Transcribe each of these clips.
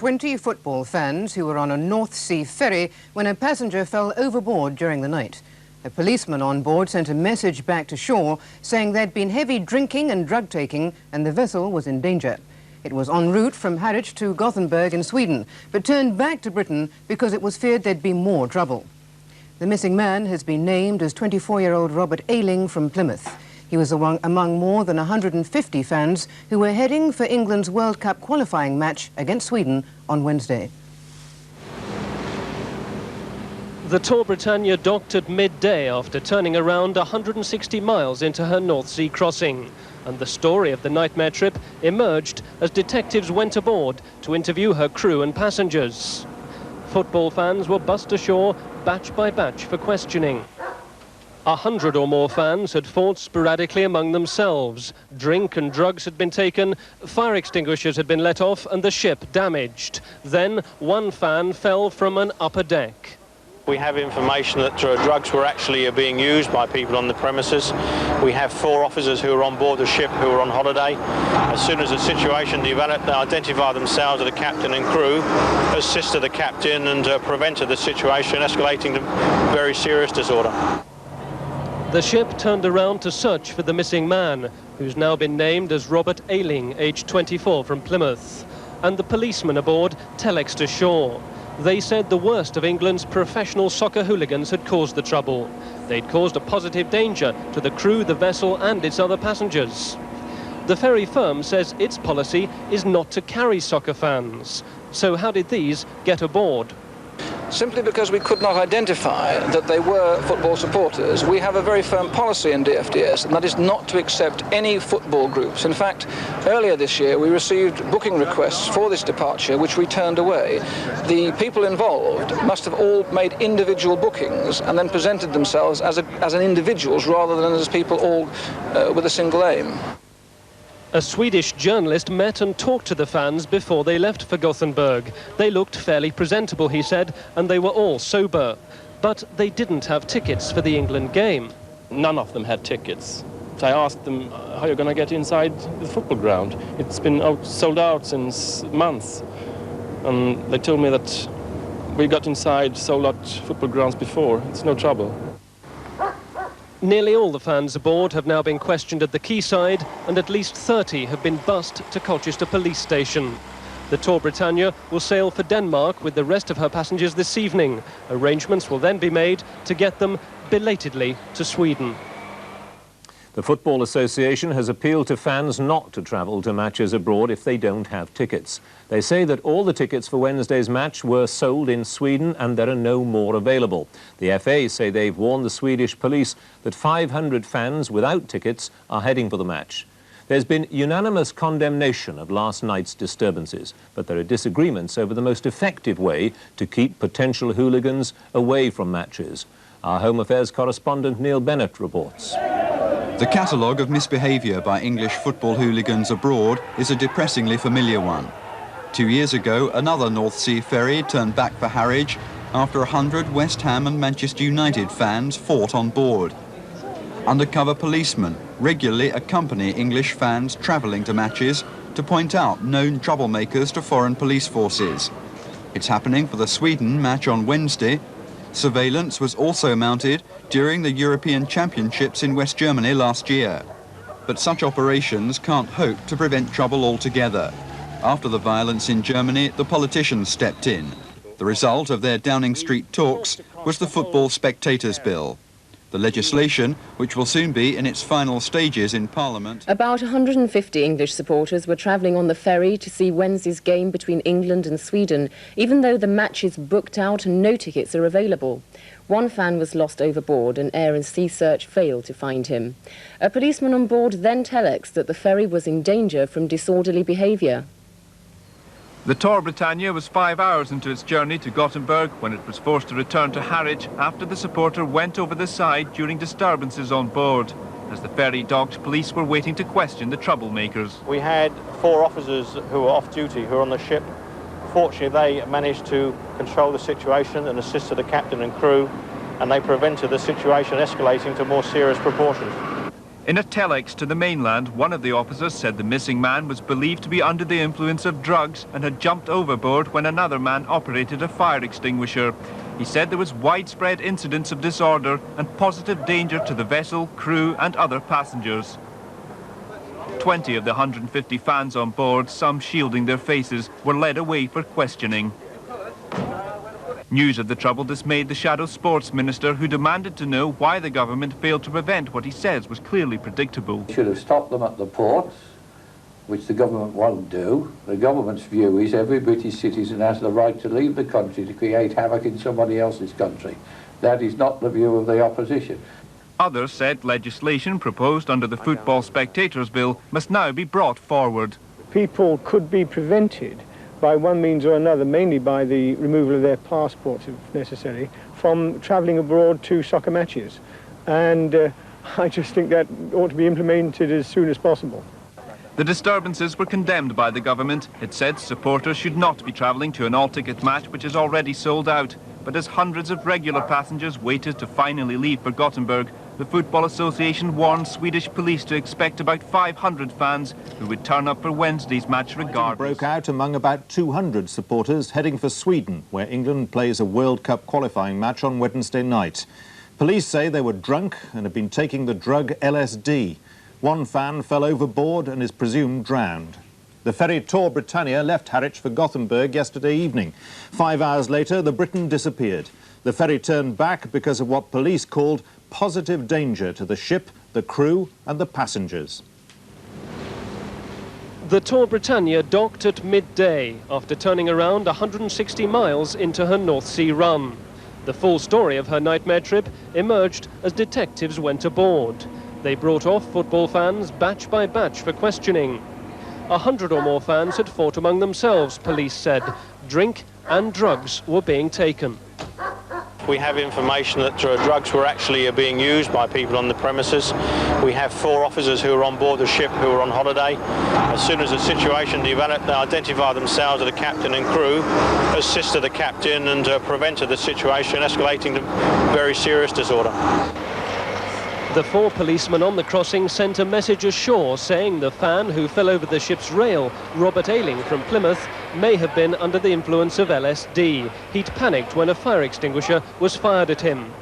20 football fans who were on a North Sea ferry when a passenger fell overboard during the night. A policeman on board sent a message back to shore saying there'd been heavy drinking and drug taking and the vessel was in danger. It was en route from Harwich to Gothenburg in Sweden, but turned back to Britain because it was feared there'd be more trouble. The missing man has been named as 24-year-old Robert Ayling from Plymouth. He was among more than 150 fans who were heading for England's World Cup qualifying match against Sweden on Wednesday. The Tor Britannia docked at midday after turning around 160 miles into her North Sea crossing. And the story of the nightmare trip emerged as detectives went aboard to interview her crew and passengers. Football fans were bussed ashore batch by batch for questioning. 100 or more fans had fought sporadically among themselves. Drink and drugs had been taken, fire extinguishers had been let off and the ship damaged. Then one fan fell from an upper deck. We have information that drugs were actually being used by people on the premises. We have 4 officers who were on board the ship who were on holiday. As soon as the situation developed, they identified themselves as the captain and crew, assisted the captain and prevented the situation escalating to very serious disorder. The ship turned around to search for the missing man, who's now been named as Robert Ayling, aged 24, from Plymouth. And the policemen aboard telexed ashore. They said the worst of England's professional soccer hooligans had caused the trouble. They'd caused a positive danger to the crew, the vessel and its other passengers. The ferry firm says its policy is not to carry soccer fans. So how did these get aboard? Simply because we could not identify that they were football supporters. We have a very firm policy in DFDS, and that is not to accept any football groups. In fact, earlier this year we received booking requests for this departure which we turned away. The people involved must have all made individual bookings and then presented themselves as an individuals rather than as people all with a single aim. A Swedish journalist met and talked to the fans before they left for Gothenburg. They looked fairly presentable, he said, and they were all sober. But they didn't have tickets for the England game. None of them had tickets. So I asked them, how are you going to get inside the football ground? It's been sold out since months. And they told me that we got inside sold out football grounds before. It's no trouble. Nearly all the fans aboard have now been questioned at the quayside, and at least 30 have been bussed to Colchester police station. The Tor Britannia will sail for Denmark with the rest of her passengers this evening. Arrangements will then be made to get them belatedly to Sweden. The Football Association has appealed to fans not to travel to matches abroad if they don't have tickets. They say that all the tickets for Wednesday's match were sold in Sweden and there are no more available. The FA say they've warned the Swedish police that 500 fans without tickets are heading for the match. There's been unanimous condemnation of last night's disturbances, but there are disagreements over the most effective way to keep potential hooligans away from matches. Our Home Affairs correspondent Neil Bennett reports. The catalogue of misbehaviour by English football hooligans abroad is a depressingly familiar one. 2 years ago, another North Sea ferry turned back for Harwich after 100 West Ham and Manchester United fans fought on board. Undercover policemen regularly accompany English fans travelling to matches to point out known troublemakers to foreign police forces. It's happening for the Sweden match on Wednesday. Surveillance was also mounted during the European Championships in West Germany last year. But such operations can't hope to prevent trouble altogether. After the violence in Germany, the politicians stepped in. The result of their Downing Street talks was the Football Spectators Bill. The legislation, which will soon be in its final stages in Parliament. About 150 English supporters were travelling on the ferry to see Wednesday's game between England and Sweden, even though the match is booked out and no tickets are available. One fan was lost overboard and air and sea search failed to find him. A policeman on board then telexed that the ferry was in danger from disorderly behaviour. The Tor Britannia was 5 hours into its journey to Gothenburg when it was forced to return to Harwich after the supporter went over the side during disturbances on board. As the ferry docked, police were waiting to question the troublemakers. We had 4 officers who were off duty who were on the ship. Fortunately, they managed to control the situation and assisted the captain and crew, and they prevented the situation escalating to more serious proportions. In a telex to the mainland, one of the officers said the missing man was believed to be under the influence of drugs and had jumped overboard when another man operated a fire extinguisher. He said there was widespread incidents of disorder and positive danger to the vessel, crew and other passengers. 20 of the 150 fans on board, some shielding their faces, were led away for questioning. News of the trouble dismayed the Shadow Sports Minister, who demanded to know why the government failed to prevent what he says was clearly predictable. Should have stopped them at the ports, which the government won't do. The government's view is every British citizen has the right to leave the country to create havoc in somebody else's country. That is not the view of the opposition. Others said legislation proposed under the Football Spectators Bill must now be brought forward. People could be prevented by one means or another, mainly by the removal of their passports, if necessary, from travelling abroad to soccer matches. And I just think that ought to be implemented as soon as possible. The disturbances were condemned by the government. It said supporters should not be travelling to an all-ticket match which is already sold out. But as hundreds of regular passengers waited to finally leave for Gothenburg, the Football Association warned Swedish police to expect about 500 fans who would turn up for Wednesday's match regardless. Broke out among about 200 supporters heading for Sweden, where England plays a World Cup qualifying match on Wednesday night. Police say they were drunk and had been taking the drug LSD. One fan fell overboard and is presumed drowned. The ferry Tor Britannia left Harwich for Gothenburg yesterday evening. 5 hours later, the Briton disappeared. The ferry turned back because of what police called positive danger to the ship, the crew and the passengers. The Tor Britannia docked at midday after turning around 160 miles into her North Sea run. The full story of her nightmare trip emerged as detectives went aboard. They brought off football fans batch by batch for questioning. 100 or more fans had fought among themselves, police said. Drink and drugs were being taken. We have information that drugs were actually being used by people on the premises. We have 4 officers who were on board the ship who were on holiday. As soon as the situation developed, they identified themselves as the captain and crew, assisted the captain and prevented the situation escalating to very serious disorder. The 4 policemen on the crossing sent a message ashore saying the fan who fell over the ship's rail, Robert Ayling from Plymouth, may have been under the influence of LSD. He'd panicked when a fire extinguisher was fired at him.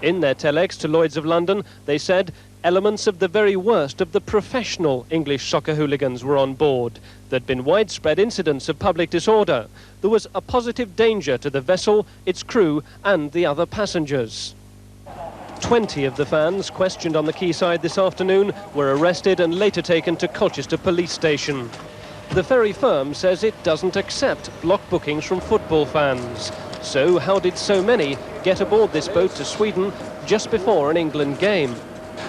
In their telex to Lloyd's of London, they said elements of the very worst of the professional English soccer hooligans were on board. There'd been widespread incidents of public disorder. There was a positive danger to the vessel, its crew and the other passengers. 20 of the fans questioned on the quayside this afternoon were arrested and later taken to Colchester Police Station. The ferry firm says it doesn't accept block bookings from football fans. So how did so many get aboard this boat to Sweden just before an England game?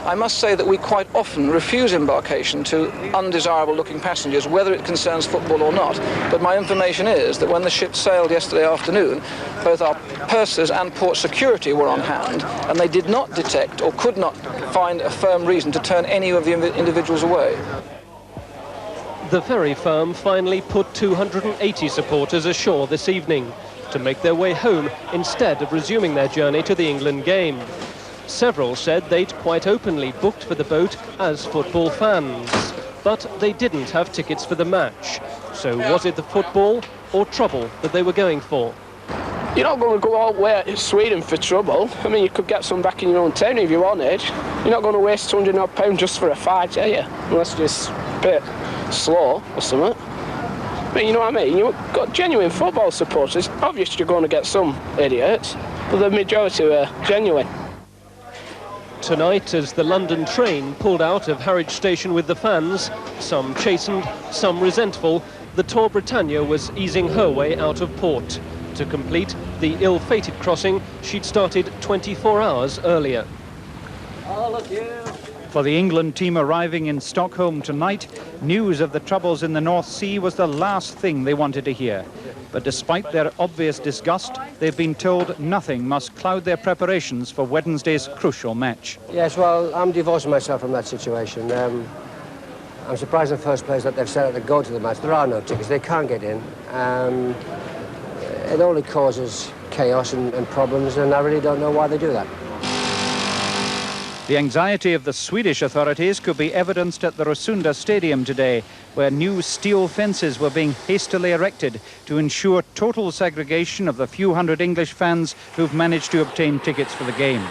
I must say that we quite often refuse embarkation to undesirable-looking passengers, whether it concerns football or not. But my information is that when the ship sailed yesterday afternoon, both our pursers and port security were on hand, and they did not detect or could not find a firm reason to turn any of the individuals away. The ferry firm finally put 280 supporters ashore this evening to make their way home instead of resuming their journey to the England game. Several said they'd quite openly booked for the boat as football fans, but they didn't have tickets for the match. So was it the football or trouble that they were going for? You're not going to go all the way to Sweden for trouble. I mean, you could get some back in your own town if you wanted. You're not going to waste £200 just for a fight, are you? Unless you're just a bit slow or something. I mean, you know what I mean? You've got genuine football supporters. Obviously, you're going to get some idiots, but the majority are genuine. Tonight, as the London train pulled out of Harwich station with the fans, some chastened, some resentful, the Tor Britannia was easing her way out of port to complete the ill-fated crossing she'd started 24 hours earlier. For the England team arriving in Stockholm tonight, news of the troubles in the North Sea was the last thing they wanted to hear. But despite their obvious disgust, they've been told nothing must cloud their preparations for Wednesday's crucial match. Yes, well, I'm divorcing myself from that situation. I'm surprised in the first place that they've said that they go to the match. There are no tickets, they can't get in. It only causes chaos and problems, and I really don't know why they do that. The anxiety of the Swedish authorities could be evidenced at the Rosunda Stadium today, where new steel fences were being hastily erected to ensure total segregation of the few hundred English fans who've managed to obtain tickets for the game.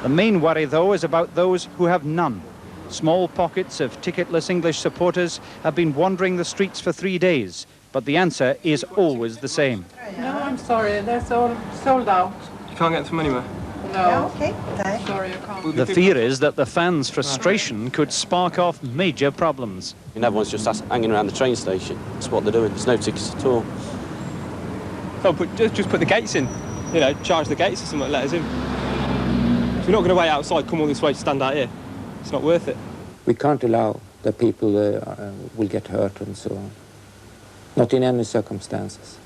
The main worry, though, is about those who have none. Small pockets of ticketless English supporters have been wandering the streets for 3 days, but the answer is always the same. No, I'm sorry, that's all sold out. You can't get them anywhere? No. Okay. Sorry, I can't. The fear is that the fans' frustration could spark off major problems. And everyone's just hanging around the train station. That's what they're doing. There's no tickets at all. Oh, just put the gates in. You know, charge the gates or something, let us in. If you're not going to wait outside, come all this way to stand out here. It's not worth it. We can't allow that people will get hurt and so on. Not in any circumstances.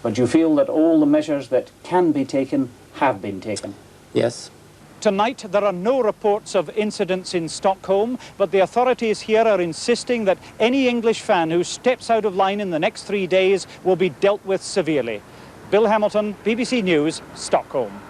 But you feel that all the measures that can be taken have been taken? Yes. Tonight, there are no reports of incidents in Stockholm, but the authorities here are insisting that any English fan who steps out of line in the next 3 days will be dealt with severely. Bill Hamilton, BBC News, Stockholm.